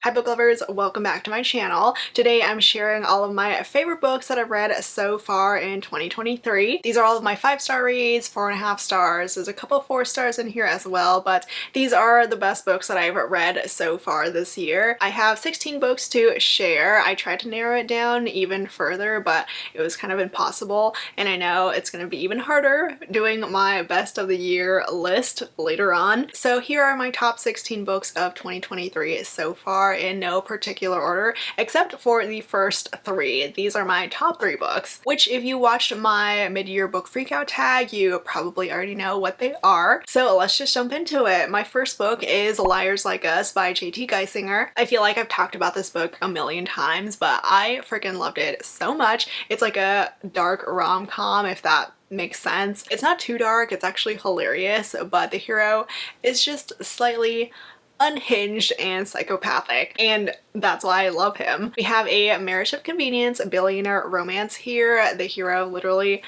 Hi book lovers, welcome back to my channel. Today I'm sharing all of my favorite books that I've read so far in 2023. These are all of my 5-star reads, 4.5 stars. There's a couple 4 stars in here as well, but these are the best books that I've read so far this year. I have 16 books to share. I tried to narrow it down even further, but it was kind of impossible, and I know it's going to be even harder doing my best of the year list later on. So here are my top 16 books of 2023 so far, in no particular order except for the first 3. These are my top 3 books, which if you watched my mid-year book freakout tag, you probably already know what they are. So let's just jump into it. My first book is Liars Like Us by J.T. Geissinger. I feel like I've talked about this book a million times, but I freaking loved it so much. It's like a dark rom-com, if that makes sense. It's not too dark, it's actually hilarious, but the hero is just slightly unhinged and psychopathic, and that's why I love him. We have a marriage of convenience, a billionaire romance here. The hero literally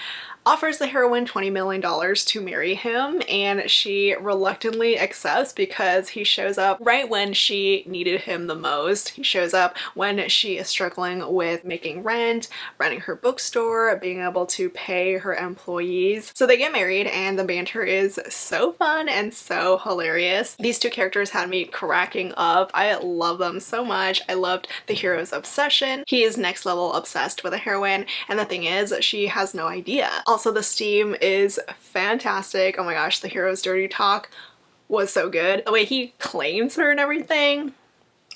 offers the heroine $20 million to marry him, and she reluctantly accepts because he shows up right when she needed him the most. He shows up when she is struggling with making rent, running her bookstore, being able to pay her employees. So they get married, and the banter is so fun and so hilarious. These two characters had me cracking up. I love them so much. I loved the hero's obsession. He is next level obsessed with a heroine, and the thing is, she has no idea. Also, the steam is fantastic. Oh my gosh, the hero's dirty talk was so good. The way he claims her and everything,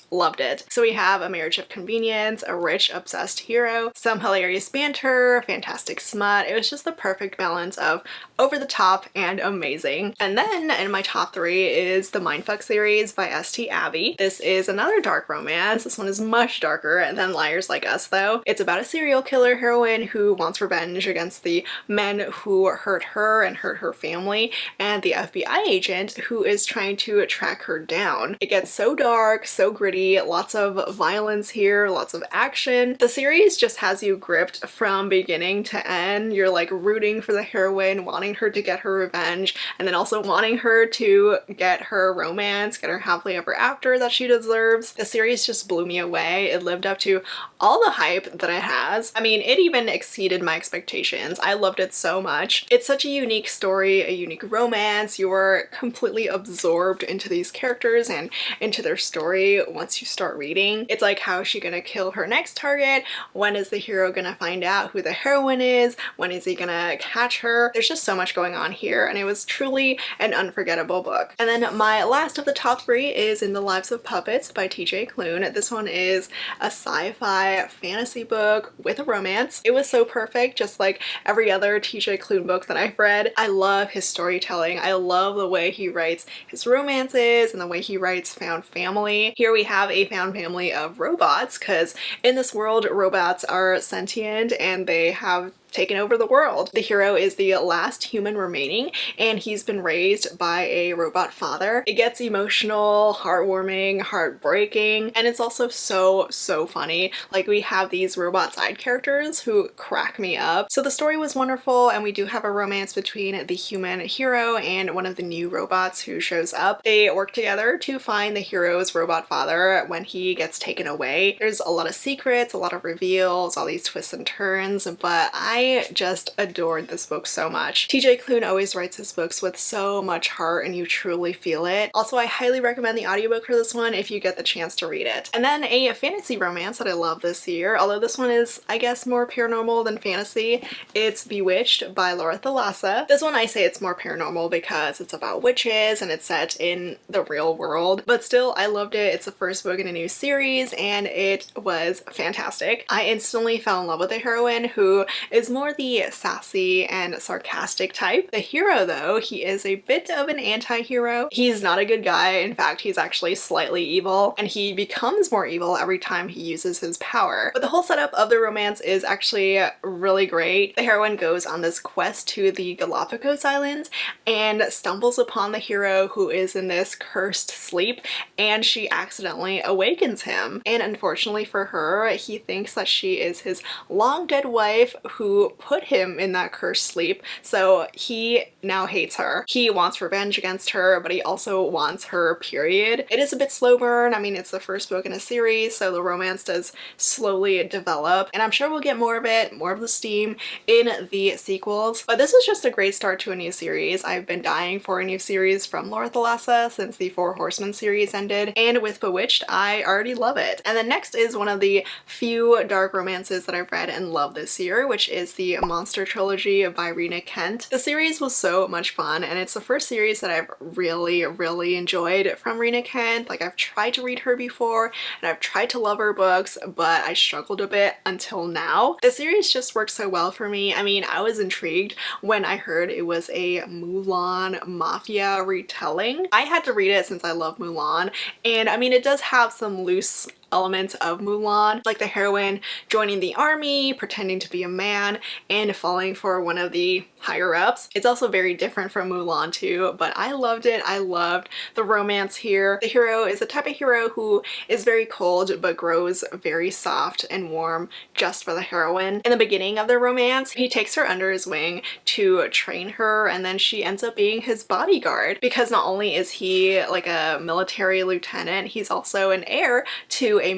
loved it. So we have a marriage of convenience, a rich, obsessed hero, some hilarious banter, fantastic smut. It was just the perfect balance of over the top and amazing. And then in my top 3 is the Mindfuck series by St. Abbey. This is another dark romance. This one is much darker than Liars Like Us though. It's about a serial killer heroine who wants revenge against the men who hurt her and hurt her family, and the FBI agent who is trying to track her down. It gets so dark, so gritty, lots of violence here, lots of action. The series just has you gripped from beginning to end. You're like rooting for the heroine, wanting her to get her revenge, and then also wanting her to get her romance, get her happily ever after that she deserves. The series just blew me away. It lived up to all the hype that it has. I mean, it even exceeded my expectations. I loved it so much. It's such a unique story, a unique romance. You're completely absorbed into these characters and into their story once you start reading. It's like, how is she gonna kill her next target? When is the hero gonna find out who the heroine is? When is he gonna catch her? There's just so much going on here, and it was truly an unforgettable book. And then my last of the top 3 is In the Lives of Puppets by TJ Klune. This one is a sci-fi fantasy book with a romance. It was so perfect, just like every other TJ Klune book that I've read. I love his storytelling. I love the way he writes his romances and the way he writes found family. Here we have a found family of robots, because in this world robots are sentient and they have taken over the world. The hero is the last human remaining, and he's been raised by a robot father. It gets emotional, heartwarming, heartbreaking, and it's also so funny. Like, we have these robot side characters who crack me up. So the story was wonderful, and we do have a romance between the human hero and one of the new robots who shows up. They work together to find the hero's robot father when he gets taken away. There's a lot of secrets, a lot of reveals, all these twists and turns, but I just adored this book so much. TJ Klune always writes his books with so much heart, and you truly feel it. Also, I highly recommend the audiobook for this one if you get the chance to read it. And then a fantasy romance that I love this year, although this one is, I guess, more paranormal than fantasy. It's Bewitched by Thalassa. This one I say it's more paranormal because it's about witches and it's set in the real world, but still I loved it. It's the first book in a new series, and it was fantastic. I instantly fell in love with the heroine, who is more the sassy and sarcastic type. The hero though, he is a bit of an anti-hero. He's not a good guy. In fact, he's actually slightly evil, and he becomes more evil every time he uses his power. But the whole setup of the romance is actually really great. The heroine goes on this quest to the Galapagos Islands and stumbles upon the hero, who is in this cursed sleep, and she accidentally awakens him. And unfortunately for her, he thinks that she is his long dead wife, who who put him in that cursed sleep, so he now hates her. He wants revenge against her, but he also wants her, period. It is a bit slow burn. I mean, it's the first book in a series, so the romance does slowly develop, and I'm sure we'll get more of it, more of the steam in the sequels. But this was just a great start to a new series. I've been dying for a new series from Lord Thalassa since the Four Horsemen series ended, and with Bewitched, I already love it. And then next is one of the few dark romances that I've read and loved this year, which is the Monster Trilogy by Rina. The series was so much fun, and it's the first series that I've really enjoyed from Rina. Like, I've tried to read her before, and I've tried to love her books, but I struggled a bit until now. The series just worked so well for me. I mean, I was intrigued when I heard it was a Mulan Mafia retelling. I had to read it since I love Mulan, and I mean, it does have some loose elements of Mulan, like the heroine joining the army, pretending to be a man, and falling for one of the higher ups. It's also very different from Mulan too, but I loved it. I loved the romance here. The hero is a type of hero who is very cold but grows very soft and warm just for the heroine. In the beginning of their romance, he takes her under his wing to train her, and then she ends up being his bodyguard, because not only is he like a military lieutenant, he's also an heir to a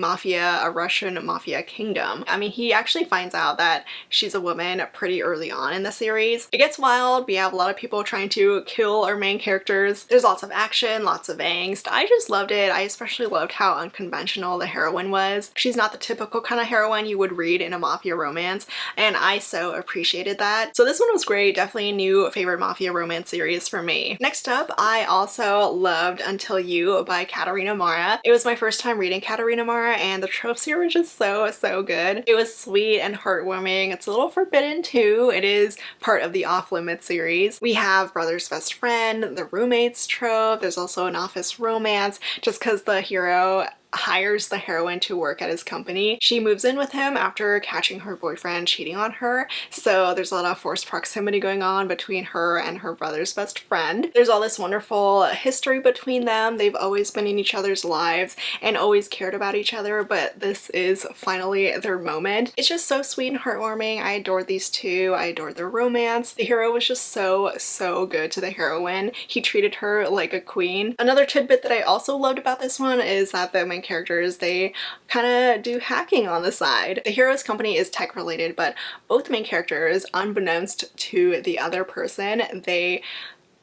Russian mafia kingdom. I mean, he actually finds out that she's a woman pretty early on in the series. It gets wild. We have a lot of people trying to kill our main characters. There's lots of action, lots of angst. I just loved it. I especially loved how unconventional the heroine was. She's not the typical kind of heroine you would read in a mafia romance, and I so appreciated that. So this one was great. Definitely a new favorite mafia romance series for me. Next up, I also loved Until You by Katarina Mara. It was my first time reading Katarina Mara, and the tropes here were just so good. It was sweet and heartwarming. It's a little forbidden too. It is part of the Off Limits series. We have brother's best friend, the roommates trope. There's also an office romance, just because the hero hires the heroine to work at his company. She moves in with him after catching her boyfriend cheating on her, so there's a lot of forced proximity going on between her and her brother's best friend. There's all this wonderful history between them. They've always been in each other's lives and always cared about each other, but this is finally their moment. It's just so sweet and heartwarming. I adored these two. I adored their romance. The hero was just so good to the heroine. He treated her like a queen. Another tidbit that I also loved about this one is that the main characters, they kind of do hacking on the side. The hero's company is tech related, but both main characters, unbeknownst to the other person, they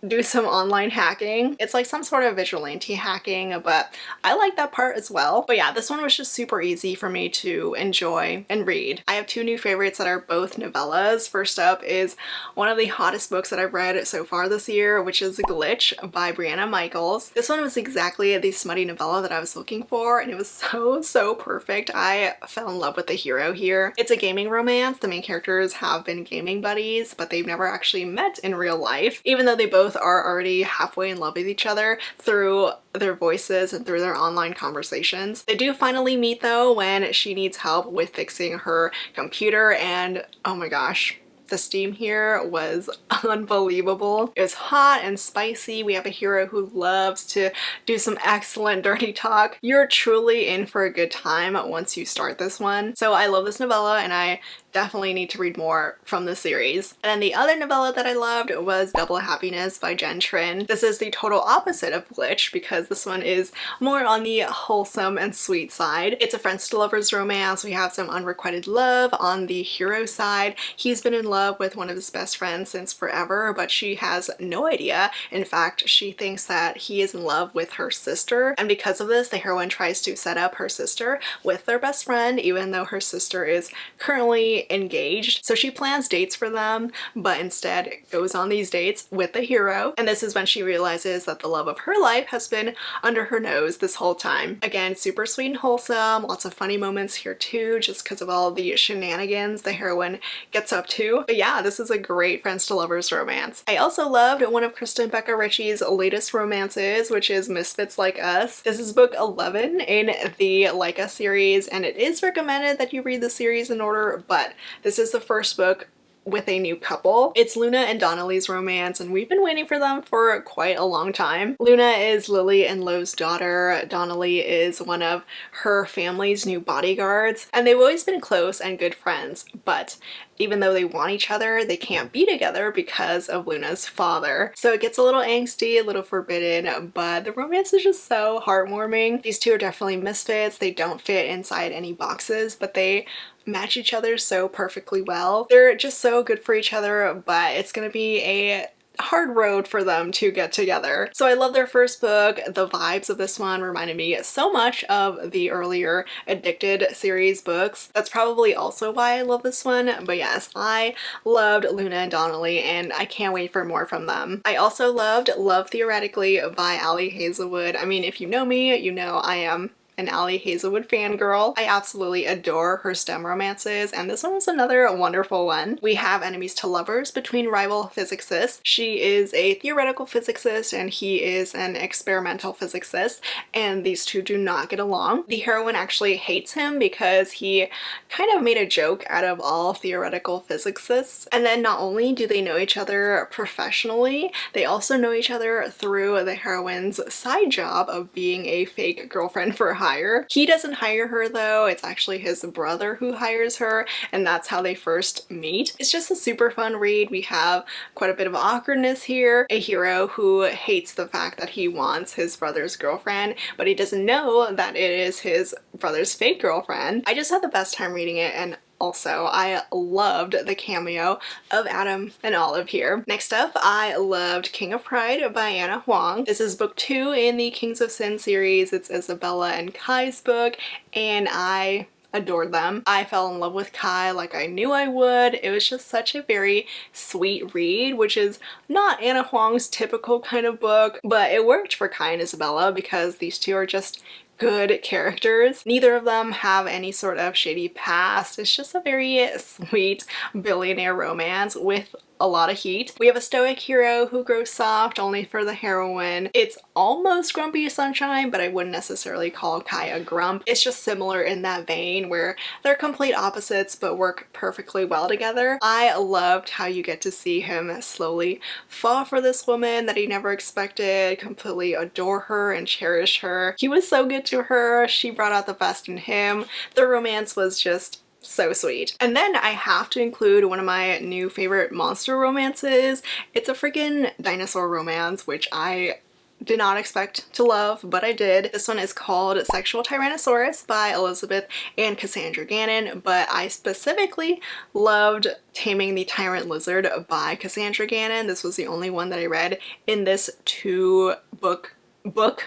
do some online hacking. It's like some sort of vigilante hacking, but I like that part as well. But yeah, this one was just super easy for me to enjoy and read. I have two new favorites that are both novellas. First up is one of the hottest books that I've read so far this year, which is Glitch by Brianna Michaels. This one was exactly the smutty novella that I was looking for, and it was so perfect. I fell in love with the hero here. It's a gaming romance. The main characters have been gaming buddies, but they've never actually met in real life, even though they both are already halfway in love with each other through their voices and through their online conversations. They do finally meet though when she needs help with fixing her computer, and oh my gosh, the steam here was unbelievable. It was hot and spicy. We have a hero who loves to do some excellent dirty talk. You're truly in for a good time once you start this one. So I love this novella, and I definitely need to read more from the series. And then the other novella that I loved was Double Happiness by Jen Trin. This is the total opposite of Glitch, because this one is more on the wholesome and sweet side. It's a friends to lovers romance. We have some unrequited love on the hero side. He's been in love with one of his best friends since forever, but she has no idea. In fact, she thinks that he is in love with her sister, and because of this, the heroine tries to set up her sister with their best friend, even though her sister is currently engaged. So she plans dates for them, but instead goes on these dates with the hero. And this is when she realizes that the love of her life has been under her nose this whole time. Again, super sweet and wholesome. Lots of funny moments here too, just because of all the shenanigans the heroine gets up to. But yeah, this is a great friends to lovers romance. I also loved one of Krista and Becca Ritchie's latest romances, which is Misfits Like Us. This is book 11 in the Like Us series, and it is recommended that you read the series in order, but this is the first book with a new couple. It's Luna and Donnelly's romance, and we've been waiting for them for quite a long time. Luna is Lily and Lo's daughter. Donnelly is one of her family's new bodyguards, and they've always been close and good friends, but even though they want each other, they can't be together because of Luna's father. So it gets a little angsty, a little forbidden, but the romance is just so heartwarming. These two are definitely misfits. They don't fit inside any boxes, but they match each other so perfectly well. They're just so good for each other, but it's gonna be a hard road for them to get together. So I love their first book. The vibes of this one reminded me so much of the earlier Addicted series books. That's probably also why I love this one. But yes, I loved Luna and Donnelly and I can't wait for more from them. I also loved Love Theoretically by Ali Hazelwood. I mean, if you know me, you know I am an Ali Hazelwood fangirl. I absolutely adore her STEM romances, and this one was another wonderful one. We have enemies to lovers between rival physicists. She is a theoretical physicist and he is an experimental physicist, and these two do not get along. The heroine actually hates him because he kind of made a joke out of all theoretical physicists. And then not only do they know each other professionally, they also know each other through the heroine's side job of being a fake girlfriend for hire. He doesn't hire her though, it's actually his brother who hires her, and that's how they first meet. It's just a super fun read. We have quite a bit of awkwardness here. A hero who hates the fact that he wants his brother's girlfriend, but he doesn't know that it is his brother's fake girlfriend. I just had the best time reading it, and also, I loved the cameo of Adam and Olive here. Next up, I loved King of Pride by Anna Huang. This is book 2 in the Kings of Sin series. It's Isabella and Kai's book, and I adored them. I fell in love with Kai like I knew I would. It was just such a very sweet read, which is not Anna Huang's typical kind of book, but it worked for Kai and Isabella because these two are just good characters. Neither of them have any sort of shady past. It's just a very sweet billionaire romance with a lot of heat. We have a stoic hero who grows soft only for the heroine. It's almost Grumpy Sunshine, but I wouldn't necessarily call Kai a grump. It's just similar in that vein where they're complete opposites but work perfectly well together. I loved how you get to see him slowly fall for this woman that he never expected, completely adore her and cherish her. He was so good to her. She brought out the best in him. The romance was just so sweet. And then I have to include one of my new favorite monster romances. It's a freaking dinosaur romance, which I did not expect to love, but I did. This one is called Sexual Tyrannosaurus by Elizabeth and Cassandra Gannon, but I specifically loved Taming the Tyrant Lizard by Cassandra Gannon. This was the only one that I read in this 2-book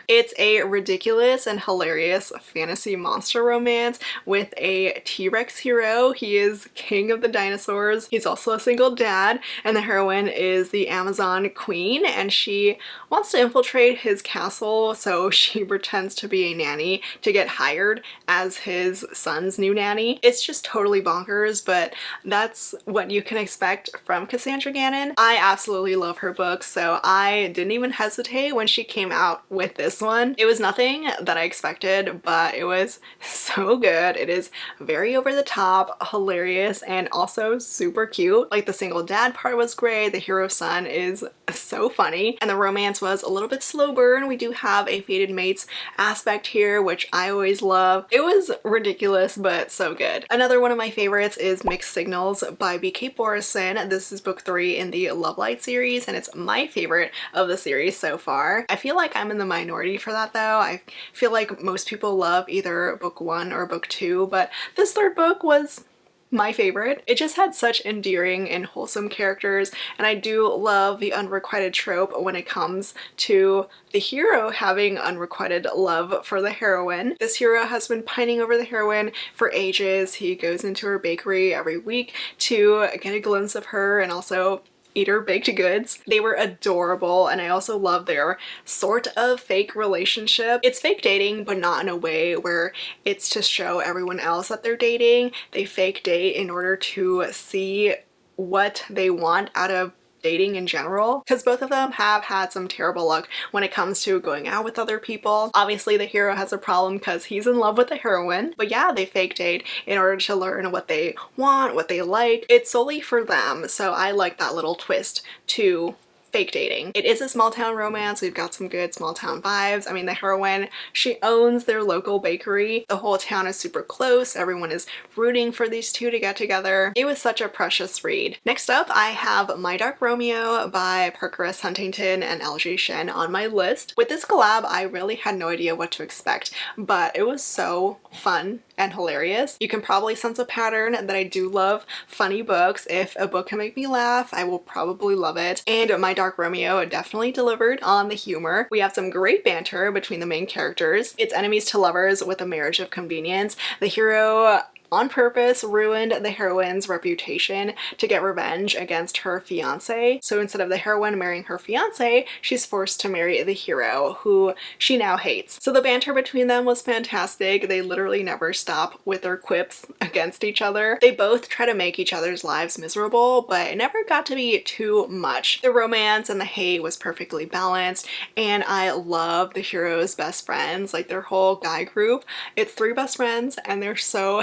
It's a ridiculous and hilarious fantasy monster romance with a T-Rex hero. He is king of the dinosaurs. He's also a single dad, and the heroine is the Amazon queen, and she wants to infiltrate his castle, so she pretends to be a nanny to get hired as his son's new nanny. It's just totally bonkers, but that's what you can expect from Cassandra Gannon. I absolutely love her books, so I didn't even hesitate when she came out with this one. It was nothing that I expected, but it was so good. It is very over the top, hilarious, and also super cute. Like the single dad part was great, the hero son is so funny, and the romance was a little bit slow burn. We do have a fated mates aspect here, which I always love. It was ridiculous, but so good. Another one of my favorites is Mixed Signals by B.K. Borison. This is book 3 in the Love Light series, and it's my favorite of the series so far. I feel like I'm in the minority for that though. I feel like most people love either book 1 or book 2, but this 3rd book was my favorite. It just had such endearing and wholesome characters, and I do love the unrequited trope when it comes to the hero having unrequited love for the heroine. This hero has been pining over the heroine for ages. He goes into her bakery every week to get a glimpse of her and also eat her baked goods. They were adorable, and I also love their sort of fake relationship. It's fake dating, but not in a way where it's to show everyone else that they're dating. They fake date in order to see what they want out of dating in general, because both of them have had some terrible luck when it comes to going out with other people. Obviously the hero has a problem because he's in love with the heroine, but yeah, they fake date in order to learn what they want, what they like. It's solely for them, so I like that little twist to fake dating. It is a small town romance. We've got some good small town vibes. I mean, the heroine, she owns their local bakery. The whole town is super close. Everyone is rooting for these two to get together. It was such a precious read. Next up, I have My Dark Romeo by Parker S. Huntington and LJ Shen on my list. With this collab, I really had no idea what to expect, but it was so fun and hilarious. You can probably sense a pattern that I do love funny books. If a book can make me laugh, I will probably love it. And My Dark Romeo definitely delivered on the humor. We have some great banter between the main characters. It's enemies to lovers with a marriage of convenience. The hero on purpose ruined the heroine's reputation to get revenge against her fiance. So instead of the heroine marrying her fiance, she's forced to marry the hero, who she now hates. So the banter between them was fantastic. They literally never stop with their quips against each other. They both try to make each other's lives miserable, but it never got to be too much. The romance and the hate was perfectly balanced, and I love the hero's best friends, like their whole guy group. It's 3 best friends, and they're so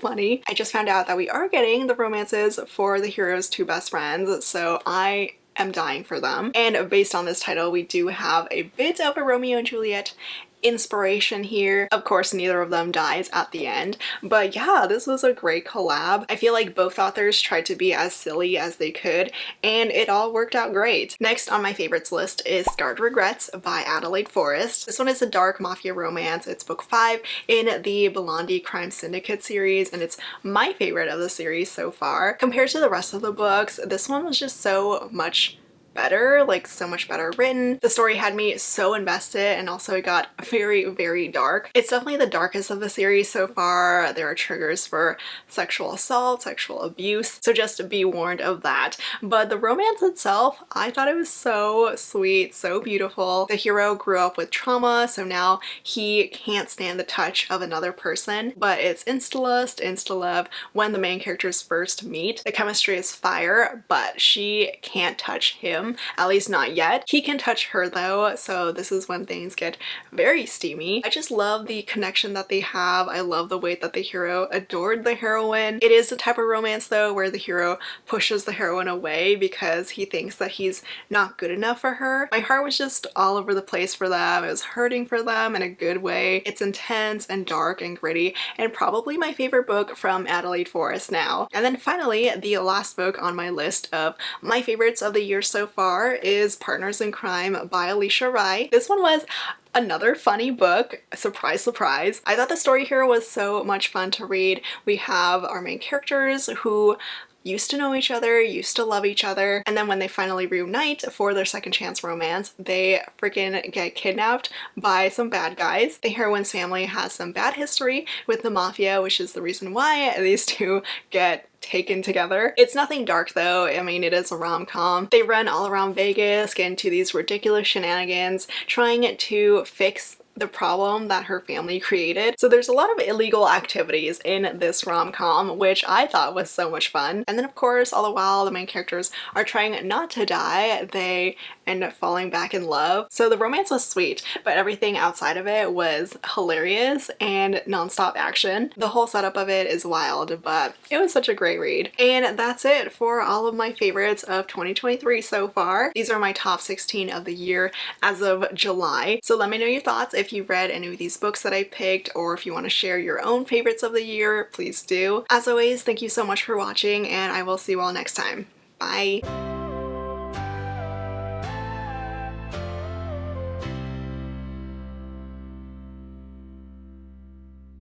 funny. I just found out that we are getting the romances for the hero's 2 best friends, so I am dying for them. And based on this title, we do have a bit of a Romeo and Juliet inspiration here. Of course, neither of them dies at the end, but yeah, this was a great collab. I feel like both authors tried to be as silly as they could, and it all worked out great. Next on my favorites list is Scarred Regrets by Adelaide Forrest. This one is a dark mafia romance. It's book 5 in the Blondie Crime Syndicate series, and it's my favorite of the series so far. Compared to the rest of the books, this one was just so much better, like so much better written. The story had me so invested, and also it got very dark. It's definitely the darkest of the series so far. There are triggers for sexual assault, sexual abuse, so just be warned of that. But the romance itself, I thought it was so sweet, so beautiful. The hero grew up with trauma, so now he can't stand the touch of another person, but it's insta-lust, insta-love when the main characters first meet. The chemistry is fire, but she can't touch him, at least not yet. He can touch her though, so this is when things get very steamy. I just love the connection that they have. I love the way that the hero adored the heroine. It is the type of romance though where the hero pushes the heroine away because he thinks that he's not good enough for her. My heart was just all over the place for them. It was hurting for them in a good way. It's intense and dark and gritty, and probably my favorite book from Adelaide Forrest now. And then finally, the last book on my list of my favorites of the year so far is Partners in Crime by Alicia Rai. This one was another funny book. Surprise, surprise. I thought the story here was so much fun to read. We have our main characters who used to know each other, used to love each other, and then when they finally reunite for their second chance romance, they freaking get kidnapped by some bad guys. The heroine's family has some bad history with the mafia, which is the reason why these two get taken together. It's nothing dark though. I mean, it is a rom-com. They run all around Vegas, get into these ridiculous shenanigans, trying to fix the problem that her family created. So there's a lot of illegal activities in this rom-com, which I thought was so much fun. And then of course, all the while the main characters are trying not to die, they end up falling back in love. So the romance was sweet, but everything outside of it was hilarious and non-stop action. The whole setup of it is wild, but it was such a great read. And that's it for all of my favorites of 2023 so far. These are my top 16 of the year as of July. So let me know your thoughts if you've read any of these books that I picked, or if you want to share your own favorites of the year, please do. As always, thank you so much for watching, and I will see you all next time. Bye!